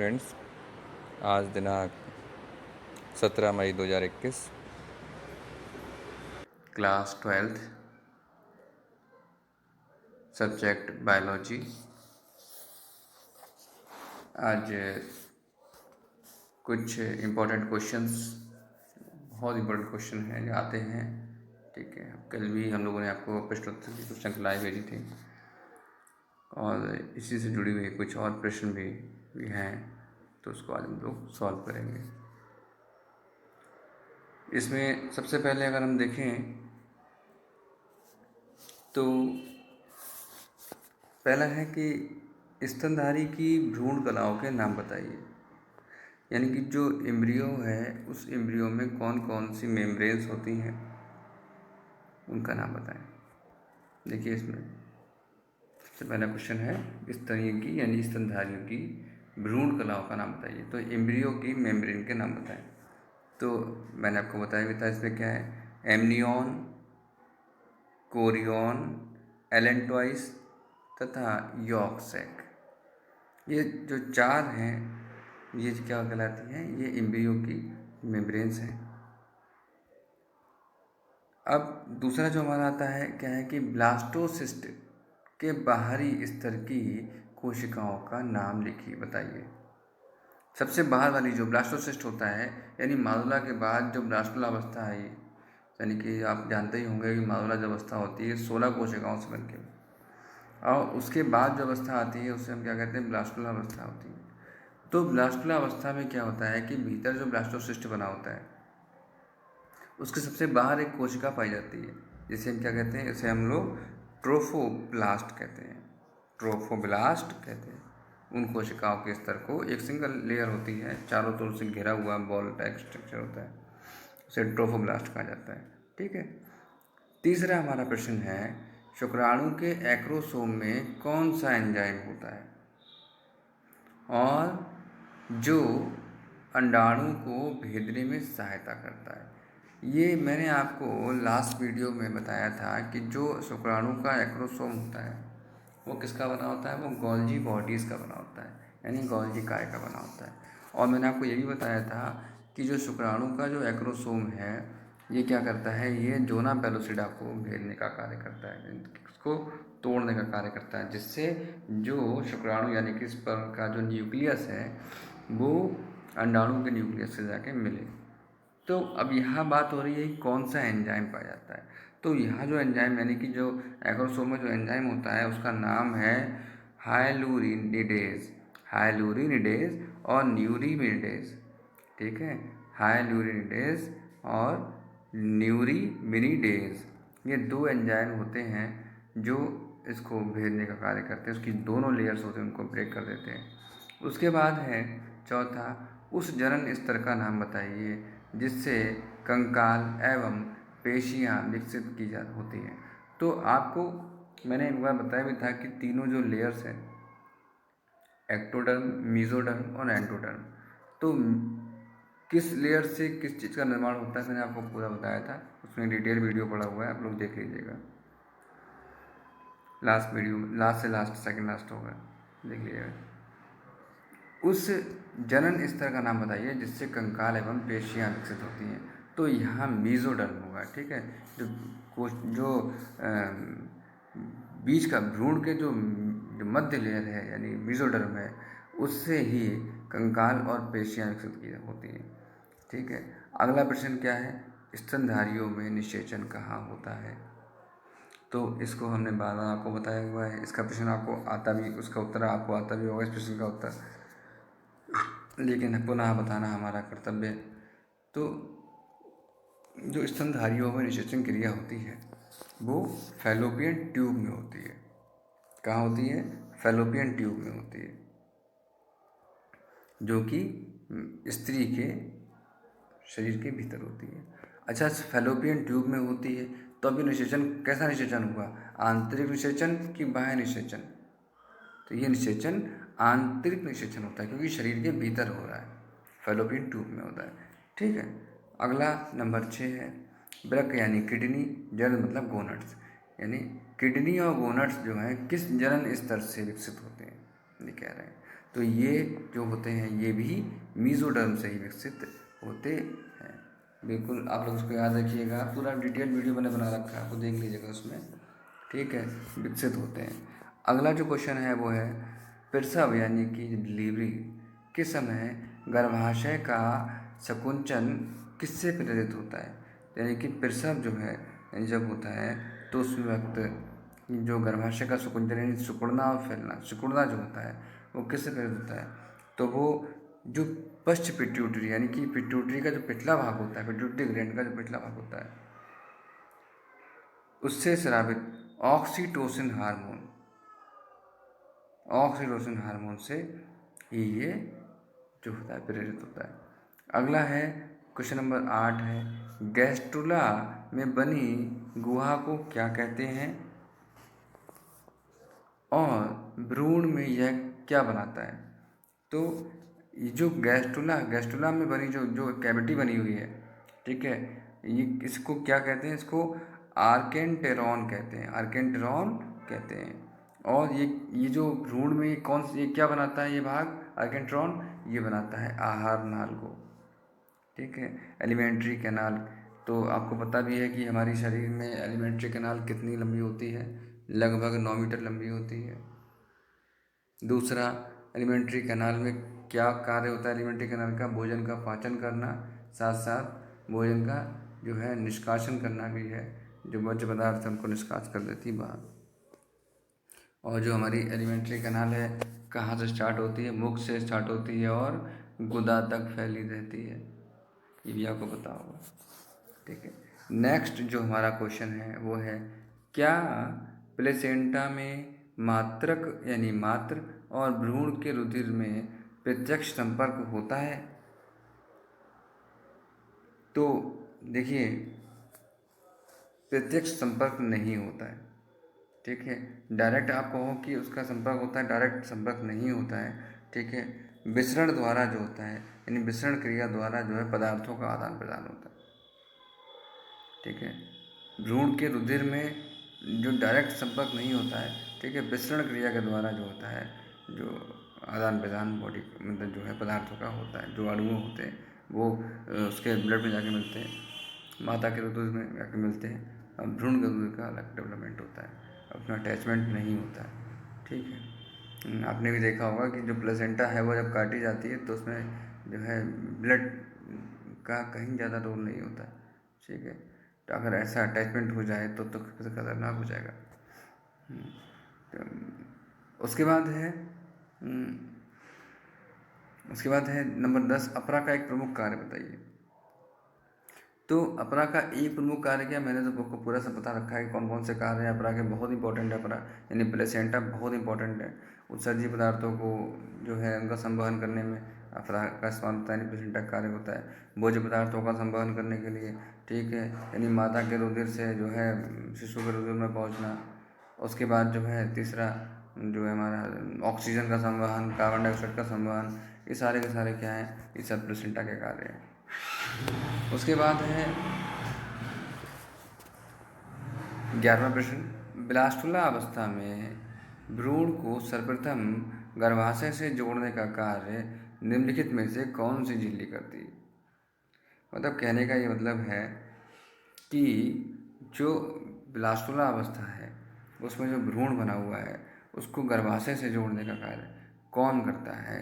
Friends, आज दिनांक 17 मई 2021, class 12th, subject biology. आज कुछ इम्पोर्टेंट क्वेश्चंस, बहुत इम्पोर्टेंट क्वेश्चन हैं जो आते हैं। ठीक है, कल भी हम लोगों ने आपको प्रश्नोत्तर की कुछ श्रृंखलाएँ भेजी थी और इसी से जुड़ी हुई कुछ और प्रश्न भी हैं, तो उसको आज हम लोग सॉल्व करेंगे। इसमें सबसे पहले अगर हम देखें तो पहला है कि स्तनधारी की भ्रूण कलाओं के नाम बताइए। यानी कि जो एम्ब्रियो है उस एम्ब्रियो में कौन कौन सी मेम्ब्रेन्स होती हैं, उनका नाम बताएं। देखिए, इसमें सबसे पहला क्वेश्चन है स्तनियों की यानी स्तनधारियों की भ्रूण कलाओं का नाम बताइए। तो एम्ब्रियो की मेम्ब्रेन के नाम बताएं। तो मैंने आपको बताया भी था, इसमें क्या है, एमनियॉन, कोरियन, एलेंटॉइस तथा यॉर्क सैक। ये जो चार हैं ये क्या कहलाती हैं, ये एम्ब्रियो की मेम्ब्रेन्स हैं। अब दूसरा जो हमारा आता है क्या है कि ब्लास्टोसिस्ट के बाहरी स्तर की कोशिकाओं का नाम लिखिए, बताइए। सबसे बाहर वाली जो ब्लास्टोसिस्ट होता है, यानी मादुला के बाद जो ब्लास्टुला अवस्था है, यानी कि आप जानते ही होंगे कि मादुला जो अवस्था होती है 16 कोशिकाओं से बनकर, और उसके बाद जो अवस्था आती है उसे हम क्या कहते हैं, ब्लास्टुला अवस्था होती है। तो ब्लास्टुला अवस्था में क्या होता है कि भीतर जो ब्लास्टोसिस्ट बना होता है उसके सबसे बाहर एक कोशिका पाई जाती है, जिसे हम क्या कहते हैं, इसे हम लोग ट्रोफोब्लास्ट कहते हैं। ट्रोफोब्लास्ट कहते हैं उन कोशिकाओं के स्तर को। एक सिंगल लेयर होती है, चारों तरफ से घिरा हुआ बॉल टाइप स्ट्रक्चर होता है, उसे ट्रोफोब्लास्ट कहा जाता है। ठीक है। तीसरा हमारा प्रश्न है, शुक्राणु के एक्रोसोम में कौन सा एंजाइम होता है और जो अंडाणु को भेदने में सहायता करता है। ये मैंने आपको लास्ट वीडियो में बताया था कि जो शुक्राणु का एक्रोसोम होता है वो किसका बना होता है, वो गोल्जी बॉडीज़ का बना होता है, यानी गोल्जी काय का बना होता है। और मैंने आपको ये भी बताया था कि जो शुक्राणु का जो एक्रोसोम है ये क्या करता है, ये जोना पेलोसिडा को घेरने का कार्य करता है, इसको तोड़ने का कार्य करता है, जिससे जो शुक्राणु यानी कि स्पर्म का जो न्यूक्लियस है वो अंडाणु के न्यूक्लियस से जाके मिले। तो अब यहाँ बात हो रही है कौन सा एंजाइम पाया जाता है। तो यहाँ जो एंजाइम यानी कि जो एक्रोसोम में जो एंजाइम होता है उसका नाम है हाइलुरिनिडेज। हाइलुरिनिडेज और न्यूरिमिनिडेज। ठीक है, हाइलुरिनिडेज और न्यूरिमिनिडेज, ये दो एंजाइम होते हैं जो इसको भेदने का कार्य करते हैं। उसकी दोनों लेयर्स होते हैं, उनको ब्रेक कर देते हैं। उसके बाद है चौथा, उस जनन स्तर का नाम बताइए जिससे कंकाल एवं पेशियां विकसित की जा होती हैं। तो आपको मैंने एक बार बताया भी था कि तीनों जो लेयर्स हैं, एक्टोडर्म, मीजोडर्म और एंडोडर्म, तो किस लेयर से किस चीज़ का निर्माण होता है मैंने आपको पूरा बताया था, उसमें डिटेल वीडियो पड़ा हुआ है, आप लोग देख लीजिएगा। लास्ट वीडियो, लास्ट से लास्ट, सेकंड लास्ट होगा, देख लीजिएगा। उस जनन स्तर का नाम बताइए जिससे कंकाल एवं पेशियां विकसित होती हैं। तो यहाँ मीजोडर्म होगा। ठीक है, जो बीज का भ्रूण के जो मध्य लेयर है यानी मीजोडर्म है, उससे ही कंकाल और पेशियां विकसित की होती हैं। ठीक है। अगला प्रश्न क्या है, स्तनधारियों में निषेचन कहाँ होता है। तो इसको हमने बार बार आपको बताया हुआ है, इसका प्रश्न आपको आता भी, उसका उत्तर आपको आता भी होगा, इस प्रश्न का उत्तर, लेकिन पुनः बताना हमारा कर्तव्य है। तो जो स्तनधारियों में निषेचन क्रिया होती है वो फैलोपियन ट्यूब में होती है। कहाँ होती है, फैलोपियन ट्यूब में होती है, जो कि स्त्री के शरीर के भीतर होती है। अच्छा, फैलोपियन ट्यूब में होती है तो अभी निषेचन कैसा निषेचन हुआ, आंतरिक निषेचन कि बाह्य निषेचन। तो ये निषेचन आंतरिक निषेचन होता है क्योंकि शरीर के भीतर हो रहा है, फैलोपियन ट्यूब में होता है। ठीक है। अगला नंबर 6 है, वृक्क यानी किडनी, जल मतलब गोनट्स, यानी किडनी और गोनट्स जो हैं किस जनन स्तर से विकसित होते हैं, ये कह रहे हैं। तो ये जो होते हैं ये भी मीजोडर्म से ही विकसित होते हैं। बिल्कुल आप लोग उसको याद रखिएगा, पूरा डिटेल वीडियो मैंने बना रखा है, आपको देख लीजिएगा उसमें, ठीक है। विकसित होते हैं। अगला जो क्वेश्चन है वो है प्रसव यानी कि डिलीवरी के समय गर्भाशय का संकुचन किससे प्रेरित होता है। यानी कि प्रसव जो है यानी जब होता है तो उस वक्त जो गर्भाशय का संकुचन यानी सिकुड़ना और फैलना, सिकुड़ना जो होता है वो किससे प्रेरित होता है। तो वो जो पश्च पिट्यूटरी यानी कि पिट्यूटरी का जो पिछला भाग होता है, पिट्यूटरी ग्लैंड का जो पिछला भाग होता है, उससे स्रावित ऑक्सीटोसिन हार्मोन, ऑक्सीटोसिन हार्मोन से ही ये जो होता है प्रेरित होता है। अगला है क्वेश्चन नंबर 8 है गैस्ट्रुला में बनी गुहा को क्या कहते हैं और भ्रूण में यह क्या बनाता है। तो ये जो गैस्ट्रुला में बनी जो जो कैविटी बनी हुई है, ठीक है, ये इसको क्या कहते हैं, इसको आर्केंटेरॉन कहते हैं, आर्केंटेरॉन कहते हैं। और ये जो भ्रूण में ये क्या बनाता है, ये भाग आर्केंटेरॉन ये बनाता है आहार नाल को, ठीक है, एलिमेंट्री कैनाल। तो आपको पता भी है कि हमारी शरीर में एलिमेंट्री कैनाल कितनी लंबी होती है, लगभग 9 मीटर लंबी होती है। दूसरा, एलिमेंट्री कैनाल में क्या कार्य होता है, एलिमेंट्री कैनाल का भोजन का पाचन करना, साथ साथ भोजन का जो है निष्कासन करना भी है, जो वर्ज्य पदार्थ उनको निष्कास कर देती है बाहर। और जो हमारी एलिमेंट्री कैनाल है कहाँ से स्टार्ट होती है, मुख से स्टार्ट होती है और गुदा तक फैली रहती है, ये भी आपको पता होगा, ठीक है। नेक्स्ट जो हमारा क्वेश्चन है वो है क्या प्लेसेंटा में मात्रक यानी मात्र और भ्रूण के रुधिर में प्रत्यक्ष संपर्क होता है। तो देखिए प्रत्यक्ष संपर्क नहीं होता है, ठीक है। डायरेक्ट आप कहो कि उसका संपर्क होता है, डायरेक्ट संपर्क नहीं होता है, ठीक है। विसरण द्वारा जो होता है यानी विसरण क्रिया द्वारा जो है पदार्थों का आदान प्रदान होता है, ठीक है। भ्रूण के रुधिर में जो डायरेक्ट संपर्क नहीं होता है, ठीक है, विसरण क्रिया के द्वारा जो होता है जो आदान प्रदान बॉडी मतलब जो है पदार्थों का होता है, जो अणु होते हैं वो उसके ब्लड में जाके मिलते हैं, माता के रुधिर में जाके मिलते हैं, और भ्रूण के रुधिर का अलग डेवलपमेंट होता है, अपना अटैचमेंट नहीं होता है, ठीक है। आपने भी देखा होगा कि जो प्लेसेंटा है वो जब काटी जाती है तो उसमें जो है ब्लड का कहीं ज़्यादा रोल नहीं होता है, ठीक है। तो अगर ऐसा अटैचमेंट हो जाए तो खतरनाक हो जाएगा। तो उसके बाद है नंबर 10 अपरा का एक प्रमुख कार्य बताइए। तो अपरा का एक प्रमुख कार्य क्या, मैंने तो आपको पूरा सब बता रखा है कौन कौन से कार्य हैं अपरा के, बहुत इंपॉर्टेंट है अपरा यानी प्लेसेंटा बहुत इंपॉर्टेंट है। उत्सर्जी पदार्थों को जो है उनका संवहन करने में अपरा का इस्तेमाल होता है, यानी प्लेसेंटा का कार्य होता है भोज्य पदार्थों का संवहन करने के लिए, ठीक है, यानी माता के रुधिर से जो है शिशु के रुधिर में पहुँचना। उसके बाद जो है तीसरा जो है हमारा ऑक्सीजन का संवहन, कार्बन डाइऑक्साइड का संवहन, ये सारे के सारे क्या हैं, ये सब प्लेसेंटा के कार्य हैं। उसके बाद है 11वां प्रश्न ब्लास्टुला अवस्था में भ्रूण को सर्वप्रथम गर्भाशय से जोड़ने का कार्य निम्नलिखित में से कौन सी झिल्ली करती है। मतलब कहने का ये मतलब है कि जो ब्लास्टुला अवस्था है उसमें जो भ्रूण बना हुआ है उसको गर्भाशय से जोड़ने का कार्य कौन करता है,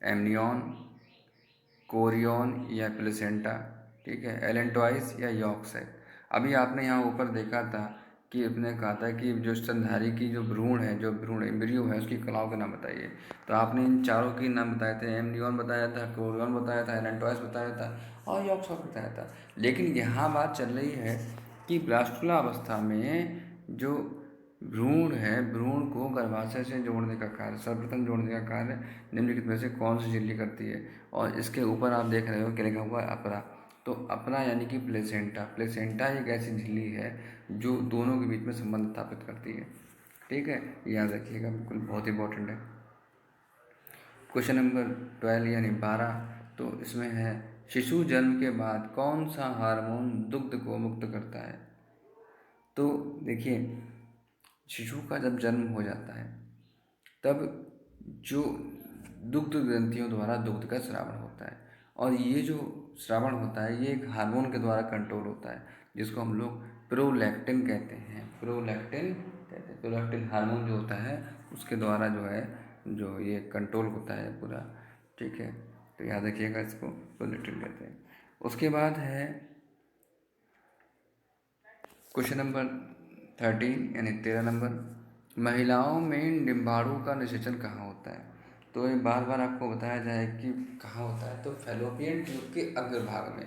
एमनियॉन, कोरियन या प्लेसेंटा, ठीक है, एलेंटॉइस या यॉर्कसेट। अभी आपने यहाँ ऊपर देखा था कि उसने कहा था कि जो स्तनधारी की जो भ्रूण है, जो भ्रूण एम्ब्रियो है उसकी कलाओं के नाम बताइए। तो आपने इन चारों के नाम बताए थे, एमनियॉन बताया था, कोरियन बताया था, एलेंटॉइस बताया था और यॉर्कसेट बताया था। लेकिन यहाँ बात चल रही है कि ब्लास्टुला अवस्था में जो भ्रूण है, भ्रूण को गर्भाशय से जोड़ने का कार्य, सर्वप्रथम जोड़ने का कार्य निम्नलिखित में से कौन सी झिल्ली करती है। और इसके ऊपर आप देख रहे हो क्या लिखा हुआ है, अपरा। तो अपरा यानी कि प्लेसेंटा, प्लेसेंटा एक ऐसी झिल्ली है जो दोनों के बीच में संबंध स्थापित करती है, ठीक है, याद रखिएगा, बिल्कुल बहुत इंपॉर्टेंट है। क्वेश्चन नंबर 12 यानी 12, तो इसमें है शिशु जन्म के बाद कौन सा हार्मोन दुग्ध को मुक्त करता है। तो देखिए शिशु का जब जन्म हो जाता है तब जो दुग्ध ग्रंथियों द्वारा दुग्ध का स्रावण होता है। और ये जो स्रावण होता है ये एक हार्मोन के द्वारा कंट्रोल होता है, जिसको हम लोग प्रोलैक्टिन कहते हैं। प्रोलैक्टिन हार्मोन जो होता है उसके द्वारा जो है जो ये कंट्रोल होता है पूरा, ठीक है। तो याद रखिएगा, इसको प्रोलैक्टिन कहते हैं। उसके बाद है क्वेश्चन नंबर 13 यानी 13 नंबर, महिलाओं में डिम्बाणु का निषेचन कहाँ होता है। तो ये बार बार आपको बताया जाए कि कहाँ होता है, तो फैलोपियन ट्यूब के अग्रभाग में,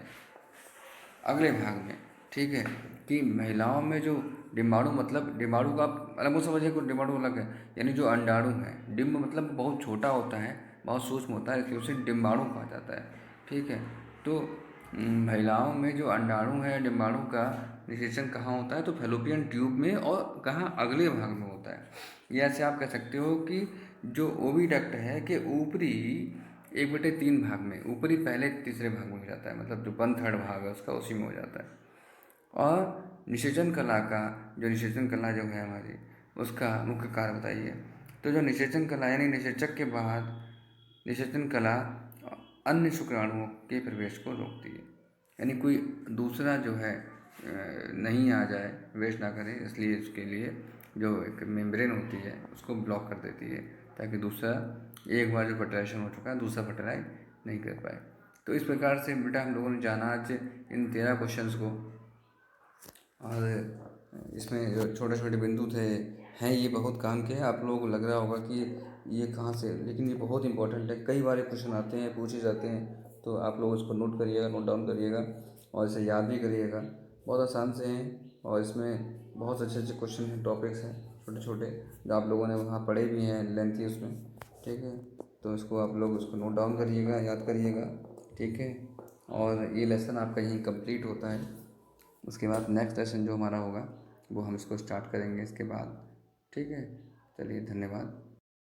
अगले भाग में, ठीक है। कि महिलाओं में जो डिम्बाणु, मतलब डिम्बाणु का आप अलग मत समझिए, कोई डिम्बाणु अलग है, यानी जो अंडाणु है, डिम्ब मतलब बहुत छोटा होता है, बहुत सूक्ष्म होता है, इसलिए उसे डिम्बाणु कहा जाता है, ठीक है। तो महिलाओं में जो अंडाणु है डिम्बाणु का निषेचन कहाँ होता है, तो फैलोपियन ट्यूब में, और कहाँ, अगले भाग में होता है। या ऐसे आप कह सकते हो कि जो ओविडक्ट है कि ऊपरी 1/3 भाग में, ऊपरी पहले तीसरे भाग में हो जाता है, मतलब जो 1/3 भाग है उसका उसी में हो जाता है। और निषेचन कला का, जो निषेचन कला जो है हमारी, उसका मुख्य कार्य बताइए। तो जो निषेचन कला यानी निषेचक के बाद निषेचन कला अन्य शुक्राणुओं के प्रवेश को रोकती है, यानी कोई दूसरा जो है नहीं आ जाए, प्रवेश ना करे, इसलिए उसके लिए जो एक मेम्ब्रेन होती है उसको ब्लॉक कर देती है, ताकि दूसरा, एक बार जो फर्टिलाइजेशन हो चुका है दूसरा फर्टिलाइज नहीं कर पाए। तो इस प्रकार से बेटा हम लोगों ने जाना आज इन 13 क्वेश्चंस को, और इसमें जो छोटे छोटे बिंदु थे हैं, ये बहुत काम के हैं। आप लोगों को लग रहा होगा कि ये कहाँ से, लेकिन ये बहुत इंपॉर्टेंट है, कई बार ये क्वेश्चन आते हैं, पूछे जाते हैं, तो आप लोग इसको नोट करिएगा, नोट डाउन करिएगा, और इसे याद भी करिएगा। बहुत आसान से हैं, और इसमें बहुत अच्छे अच्छे क्वेश्चन हैं, टॉपिक्स हैं छोटे छोटे, जो आप लोगों ने वहाँ पढ़े भी हैं, लेंथी उसमें, ठीक है। तो इसको आप लोग उसको नोट डाउन करिएगा, याद करिएगा, ठीक है। और ये लेसन आपका यहीं कंप्लीट होता है। उसके बाद नेक्स्ट लेसन जो हमारा होगा वो हम इसको स्टार्ट करेंगे इसके बाद, ठीक है। चलिए, धन्यवाद।